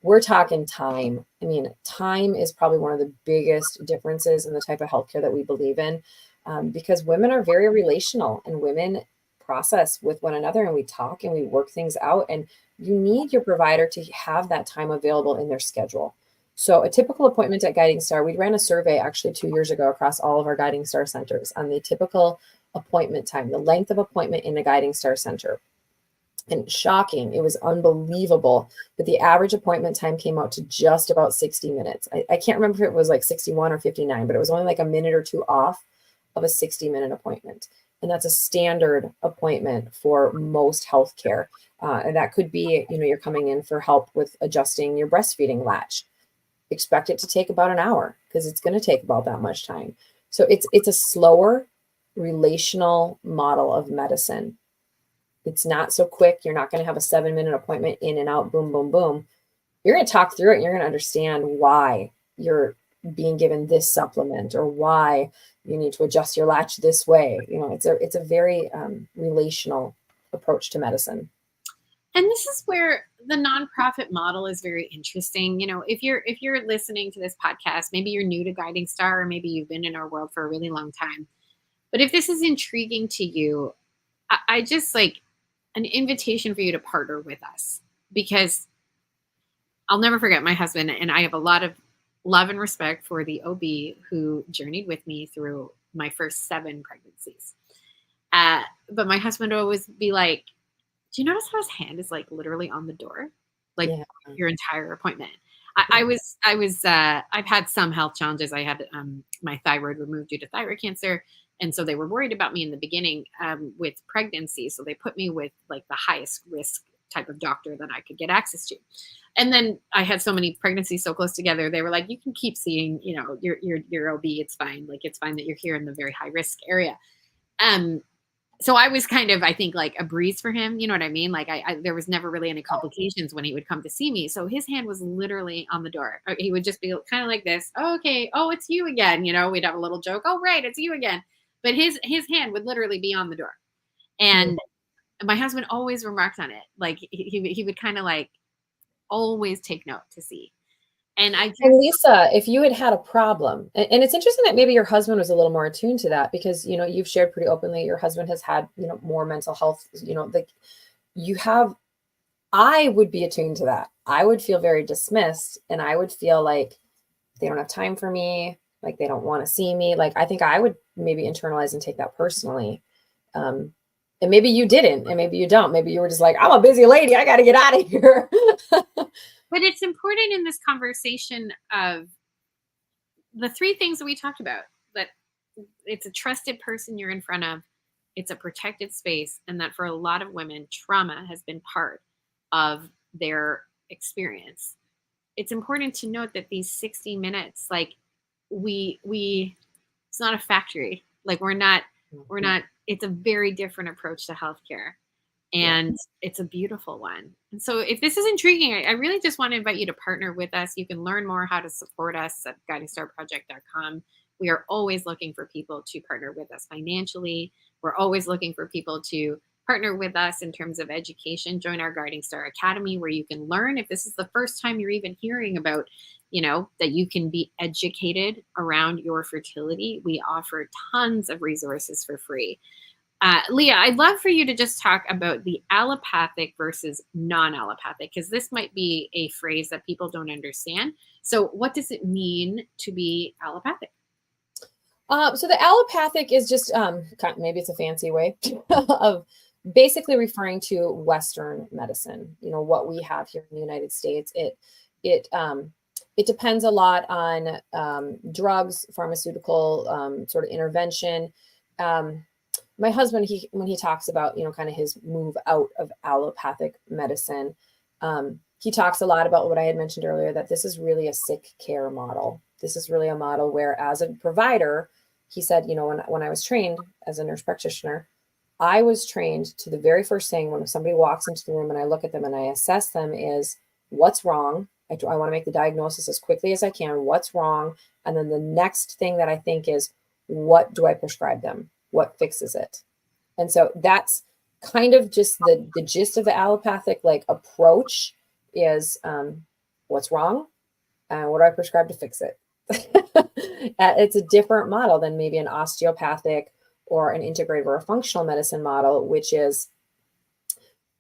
We're talking time. I mean, time is probably one of the biggest differences in the type of healthcare that we believe in, because women are very relational and women process with one another, and we talk and we work things out. And you need your provider to have that time available in their schedule. So a typical appointment at Guiding Star, we ran a survey actually 2 years ago across all of our Guiding Star centers on the typical appointment time, the length of appointment in a Guiding Star center. And shocking, it was unbelievable, but the average appointment time came out to just about 60 minutes. I can't remember if it was like 61 or 59, but it was only like a minute or two off of a 60-minute appointment. And that's a standard appointment for most healthcare. And that could be, you're coming in for help with adjusting your breastfeeding latch. Expect it to take about an hour because it's going to take about that much time. So it's a slower relational model of medicine. It's not so quick. You're not going to have a 7-minute appointment in and out, boom, boom, boom. You're going to talk through it and you're going to understand why you're being given this supplement or why you need to adjust your latch this way. It's a very relational approach to medicine. And this is where the nonprofit model is very interesting. If you're listening to this podcast, maybe you're new to Guiding Star, or maybe you've been in our world for a really long time. But if this is intriguing to you, I just like an invitation for you to partner with us, because I'll never forget my husband, and I have a lot of love and respect for the OB who journeyed with me through my first 7 pregnancies. But my husband would always be like, do you notice how his hand is like literally on the door, like your entire appointment? I've had some health challenges. I had my thyroid removed due to thyroid cancer. And so they were worried about me in the beginning with pregnancy. So they put me with like the highest risk type of doctor that I could get access to. And then I had so many pregnancies so close together. They were like, you can keep seeing, your OB. It's fine. Like, it's fine that you're here in the very high risk area. So I was kind of, I think, like a breeze for him. You know what I mean? Like there was never really any complications when he would come to see me. So his hand was literally on the door. He would just be kind of like this. Oh, okay. Oh, it's you again. We'd have a little joke. Oh, right. It's you again. But his hand would literally be on the door. And my husband always remarked on it. Like he would kind of like always take note to see. And Lisa, if you had a problem, and it's interesting that maybe your husband was a little more attuned to that, because, you've shared pretty openly, your husband has had, more mental health, like you have, I would be attuned to that. I would feel very dismissed, and I would feel like they don't have time for me. Like they don't want to see me. Like, I think I would maybe internalize and take that personally. And maybe you didn't, and maybe you don't. Maybe you were just like, I'm a busy lady. I got to get out of here. But it's important in this conversation of the 3 things that we talked about, that it's a trusted person you're in front of, it's a protected space, and that for a lot of women, trauma has been part of their experience. It's important to note that these 60 minutes, like it's not a factory. Like we're not, it's a very different approach to healthcare. And it's a beautiful one. And so if this is intriguing, I really just want to invite you to partner with us. You can learn more how to support us at guidingstarproject.com. We are always looking for people to partner with us financially. We're always looking for people to partner with us in terms of education. Join our Guiding Star Academy, where you can learn. If this is the first time you're even hearing about, that you can be educated around your fertility, we offer tons of resources for free. Leah, I'd love for you to just talk about the allopathic versus non-allopathic, because this might be a phrase that people don't understand. So what does it mean to be allopathic? So the allopathic is just, maybe it's a fancy way of basically referring to Western medicine. What we have here in the United States. It depends a lot on drugs, pharmaceutical sort of intervention. My husband, when he talks about, kind of his move out of allopathic medicine, he talks a lot about what I had mentioned earlier, that this is really a sick care model. This is really a model where, as a provider, he said, when I was trained as a nurse practitioner, I was trained to the very first thing when somebody walks into the room and I look at them and I assess them is, what's wrong? I want to make the diagnosis as quickly as I can. What's wrong? And then the next thing that I think is, what do I prescribe them? What fixes it? And so that's kind of just the gist of the allopathic like approach is what's wrong and what do I prescribe to fix it? It's a different model than maybe an osteopathic or an integrative or a functional medicine model, which is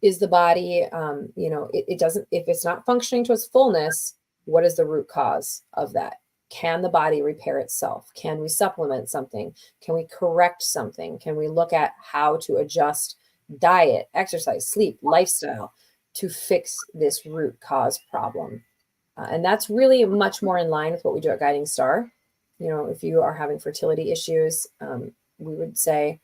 the body, it doesn't, if it's not functioning to its fullness, what is the root cause of that? Can the body repair itself? Can we supplement something? Can we correct something? Can we look at how to adjust diet, exercise, sleep, lifestyle to fix this root cause problem? And that's really much more in line with what we do at Guiding Star. If you are having fertility issues, we would say,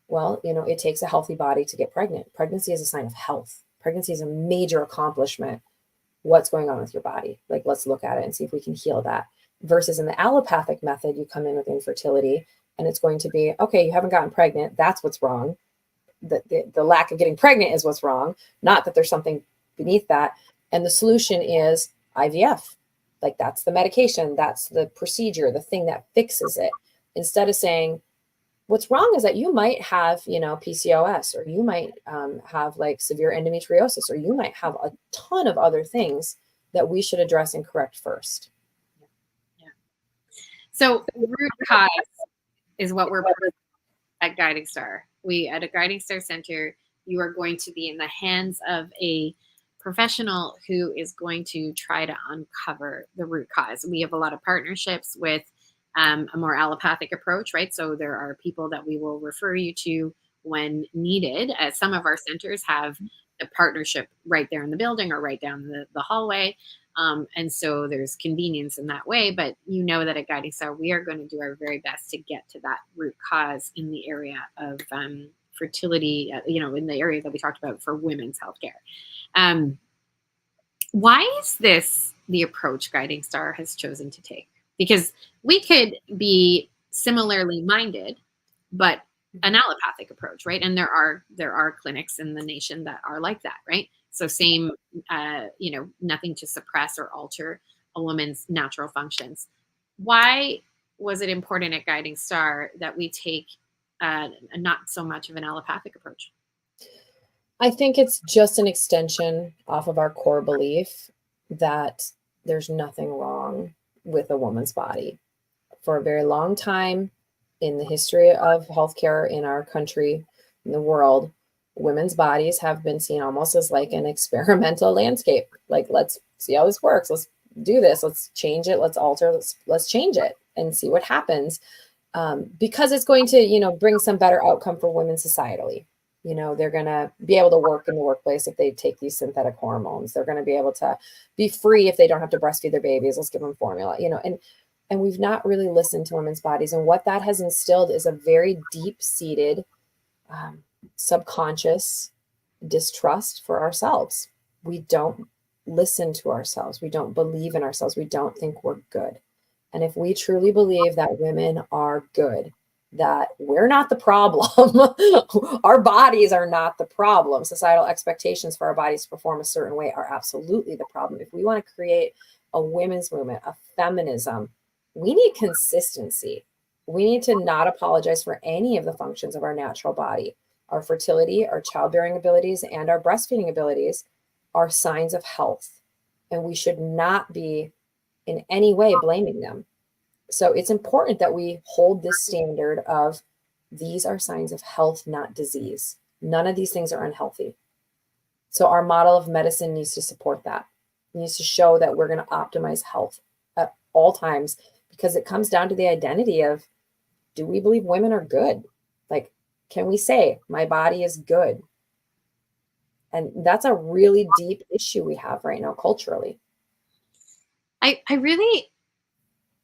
well, it takes a healthy body to get pregnant. Pregnancy is a sign of health. Pregnancy is a major accomplishment. What's going on with your body? Like, let's look at it and see if we can heal that. Versus in the allopathic method, you come in with infertility and it's going to be, okay, you haven't gotten pregnant. That's what's wrong. The lack of getting pregnant is what's wrong, not that there's something beneath that. And the solution is IVF. Like, that's the medication, that's the procedure, the thing that fixes it. Instead of saying, what's wrong is that you might have, PCOS, or you might have like severe endometriosis, or you might have a ton of other things that we should address and correct first. Yeah. So root cause is what we're at Guiding Star. We at a Guiding Star Center, you are going to be in the hands of a professional who is going to try to uncover the root cause. We have a lot of partnerships with a more allopathic approach, right? So there are people that we will refer you to when needed. Some of our centers have a partnership right there in the building or right down the hallway. And so there's convenience in that way, but that at Guiding Star, we are going to do our very best to get to that root cause in the area of fertility, in the area that we talked about for women's healthcare. Why is this the approach Guiding Star has chosen to take? Because we could be similarly minded, but an allopathic approach, right? And there are clinics in the nation that are like that, right? So same, nothing to suppress or alter a woman's natural functions. Why was it important at Guiding Star that we take not so much of an allopathic approach? I think it's just an extension off of our core belief that there's nothing wrong with a woman's body. For a very long time in the history of healthcare in our country, in the world, women's bodies have been seen almost as like an experimental landscape. Like, let's see how this works. Let's do this. Let's change it. Let's alter. Let's change it and see what happens. Because it's going to, bring some better outcome for women societally. They're going to be able to work in the workplace if they take these synthetic hormones. They're going to be able to be free if they don't have to breastfeed their babies. Let's give them formula, and we've not really listened to women's bodies. And what that has instilled is a very deep-seated subconscious distrust for ourselves. We don't listen to ourselves. We don't believe in ourselves. We don't think we're good. And if we truly believe that women are good, that we're not the problem, our bodies are not the problem, societal expectations for our bodies to perform a certain way are absolutely the problem. If we want to create a women's movement, a feminism, we need consistency. We need to not apologize for any of the functions of our natural body. Our fertility, our childbearing abilities, and our breastfeeding abilities are signs of health, and we should not be in any way blaming them. So it's important that we hold this standard of these are signs of health, not disease. None of these things are unhealthy. So our model of medicine needs to support that. It needs to show that we're going to optimize health at all times, because it comes down to the identity of, do we believe women are good? Like, can we say my body is good? And that's a really deep issue we have right now culturally.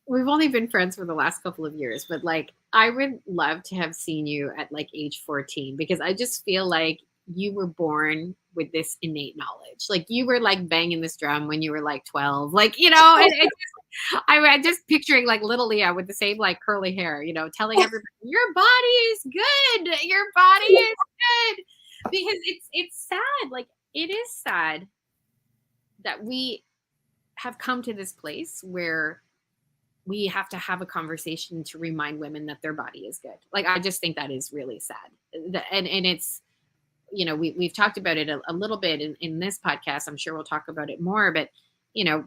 We've only been friends for the last couple of years, but like, I would love to have seen you at like age 14, because I just feel like you were born with this innate knowledge. Like, you were like banging this drum when you were like 12, like, I'm just picturing like little Leah with the same like curly hair, telling everybody your body is good. Your body is good. Because it's sad. Like, it is sad that we have come to this place where we have to have a conversation to remind women that their body is good. Like, I just think that is really sad. And it's, we've talked about it a little bit in this podcast. I'm sure we'll talk about it more, but,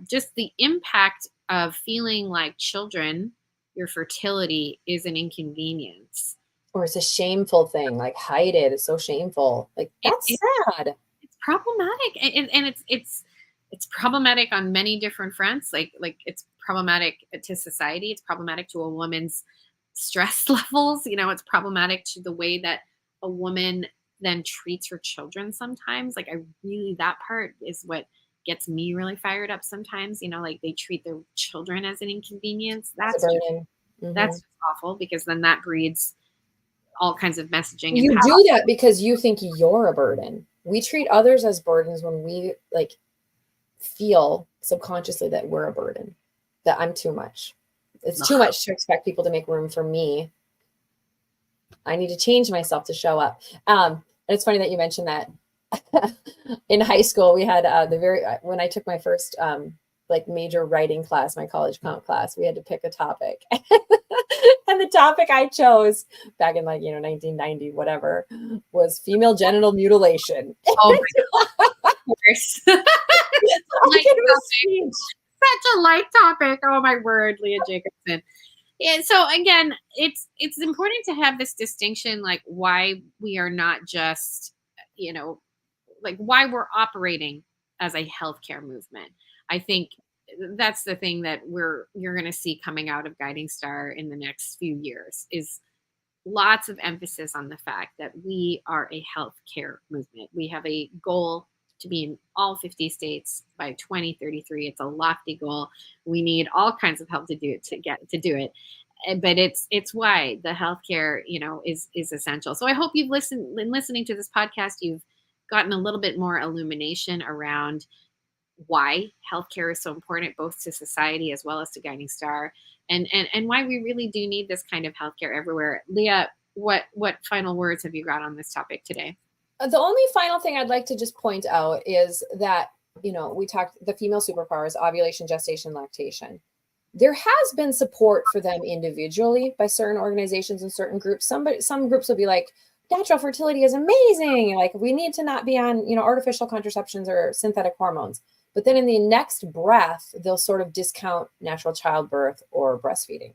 just the impact of feeling like children, your fertility is an inconvenience. Or it's a shameful thing, like hide it. It's so shameful. Like that's It, sad. it's problematic, and it's problematic on many different fronts. Like it's problematic to society. It's problematic to a woman's stress levels. It's problematic to the way that a woman then treats her children sometimes. Like, that part is what gets me really fired up sometimes. Like, they treat their children as an inconvenience. It's a burden. That's just awful, because then that breeds all kinds of messaging and You power. do that because you think you're a burden. We treat others as burdens when we like feel subconsciously that we're a burden, that I'm too much. It's too much to expect people to make room for me. I need to change myself to show up. And it's funny that you mentioned that. In high school, we had when I took my first like major writing class, my college comp class, we had to pick a topic. And the topic I chose back in 1990, whatever, was female genital mutilation. Oh my God. Such a light topic. Oh my word, Leah Jacobson. Yeah, so again, it's important to have this distinction, like why we are not just, like why we're operating as a healthcare movement. I think that's the thing that you're going to see coming out of Guiding Star in the next few years, is lots of emphasis on the fact that we are a healthcare movement. We have a goal to be in all 50 states by 2033. It's a lofty goal. We need all kinds of help to do it. But it's why the healthcare, is essential. So I hope you've been listening to this podcast, you've gotten a little bit more illumination around why healthcare is so important, both to society as well as to Guiding Star, and why we really do need this kind of healthcare everywhere. Leah, what final words have you got on this topic today? The only final thing I'd like to just point out is that, we talked the female superpowers, ovulation, gestation, lactation. There has been support for them individually by certain organizations and certain groups. Some groups will be like, natural fertility is amazing. Like, we need to not be on, artificial contraceptions or synthetic hormones. But then in the next breath, they'll sort of discount natural childbirth or breastfeeding.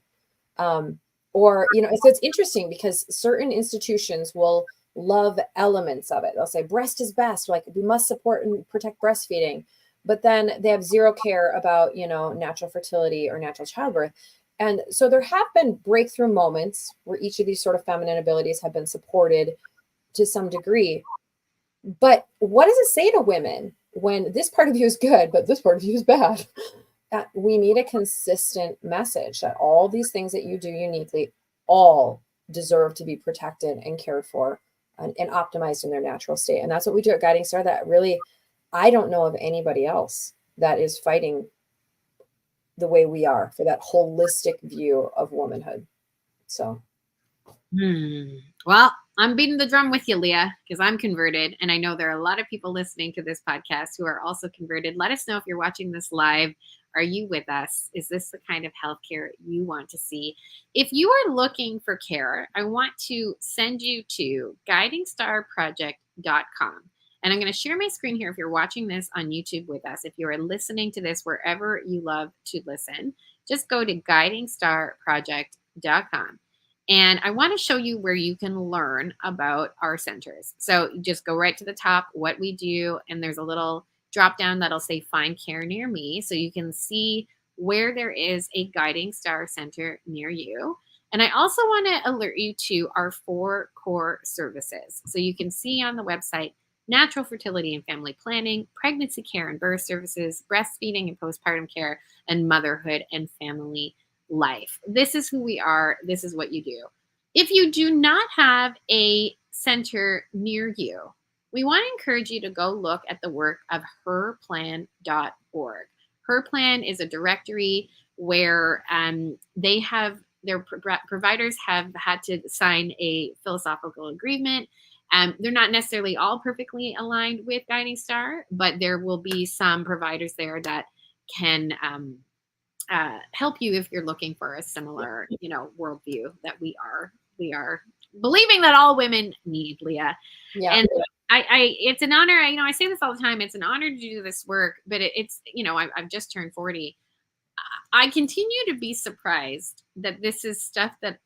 So it's interesting because certain institutions will love elements of it. They'll say breast is best, like we must support and protect breastfeeding, but then they have zero care about, natural fertility or natural childbirth. And so there have been breakthrough moments where each of these sort of feminine abilities have been supported to some degree. But what does it say to women when this part of you is good, but this part of you is bad? We need a consistent message that all these things that you do uniquely all deserve to be protected and cared for and optimized in their natural state. And that's what we do at Guiding Star. That really, I don't know of anybody else that is fighting the way we are for that holistic view of womanhood. So. Well, I'm beating the drum with you, Leah, because I'm converted. And I know there are a lot of people listening to this podcast who are also converted. Let us know if you're watching this live. Are you with us? Is this the kind of healthcare you want to see? If you are looking for care, I want to send you to guidingstarproject.com. And I'm going to share my screen here if you're watching this on YouTube with us. If you are listening to this wherever you love to listen, just go to guidingstarproject.com. And I want to show you where you can learn about our centers. So you just go right to the top, what we do, and there's a little drop down that'll say find care near me. So you can see where there is a Guiding Star center near you. And I also want to alert you to our 4 core services. So you can see on the website, natural fertility and family planning, pregnancy care and birth services, breastfeeding and postpartum care, and motherhood and family life. This is who we are. This is what you do. If you do not have a center near you, we want to encourage you to go look at the work of herplan.org. Herplan is a directory where their providers have had to sign a philosophical agreement. They're not necessarily all perfectly aligned with Guiding Star, but there will be some providers there that can help you if you're looking for a similar, worldview that we are believing that all women need, Leah. Yeah. And it's an honor. I say this all the time. It's an honor to do this work, but it's, I've just turned 40. I continue to be surprised that this is stuff that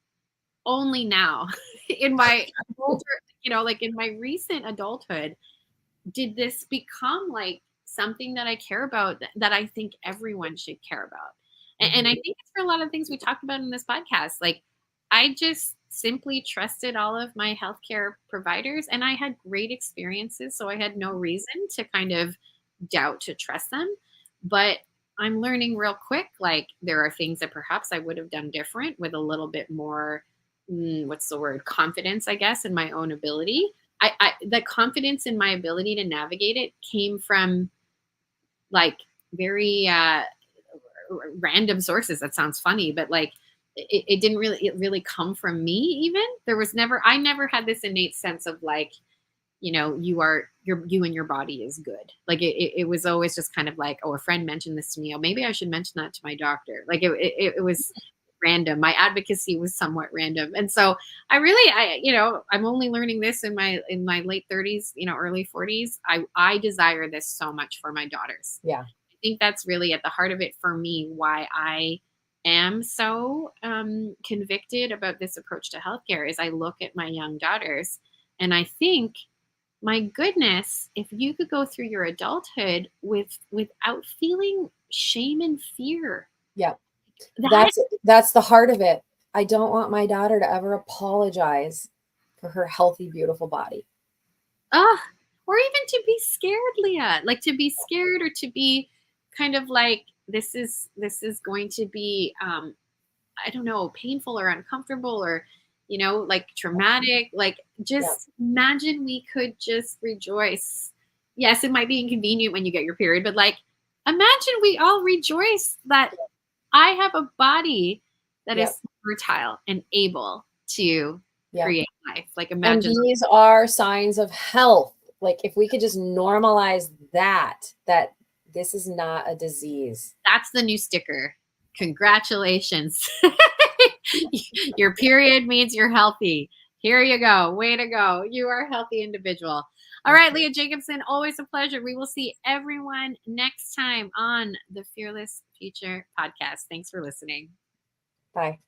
only now in my older, like in my recent adulthood, did this become like something that I care about, that I think everyone should care about. And I think it's for a lot of things we talked about in this podcast. Like, I just simply trusted all of my healthcare providers, and I had great experiences. So I had no reason to kind of doubt to trust them. But I'm learning real quick, like, there are things that perhaps I would have done different with a little bit more, what's the word, confidence, I guess, in my own ability. The confidence in my ability to navigate it came from like very random sources. That sounds funny, but like it didn't really come from me. Even I never had this innate sense of like, you and your body is good. Like it was always just kind of like, oh, a friend mentioned this to me. Oh, maybe I should mention that to my doctor. Like it was random. My advocacy was somewhat random. And so I'm only learning this in my late 30s, early 40s. I desire this so much for my daughters. Yeah. I think that's really at the heart of it for me, why I am so convicted about this approach to healthcare. Is I look at my young daughters and I think, my goodness, if you could go through your adulthood without feeling shame and fear. Yeah. That's the heart of it. I don't want my daughter to ever apologize for her healthy, beautiful body. Or even to be scared, Leah, like to be scared, or to be kind of like, this is going to be, I don't know, painful or uncomfortable, or, like traumatic. Like, just imagine we could just rejoice. Yes, it might be inconvenient when you get your period, but like, imagine we all rejoice that I have a body that is fertile and able to create life. Like, imagine. And these are signs of health. Like, if we could just normalize that this is not a disease. That's the new sticker. Congratulations. Your period means you're healthy. Here you go. Way to go. You are a healthy individual. All right, Leah Jacobson, always a pleasure. We will see everyone next time on the Fearless Future podcast. Thanks for listening. Bye.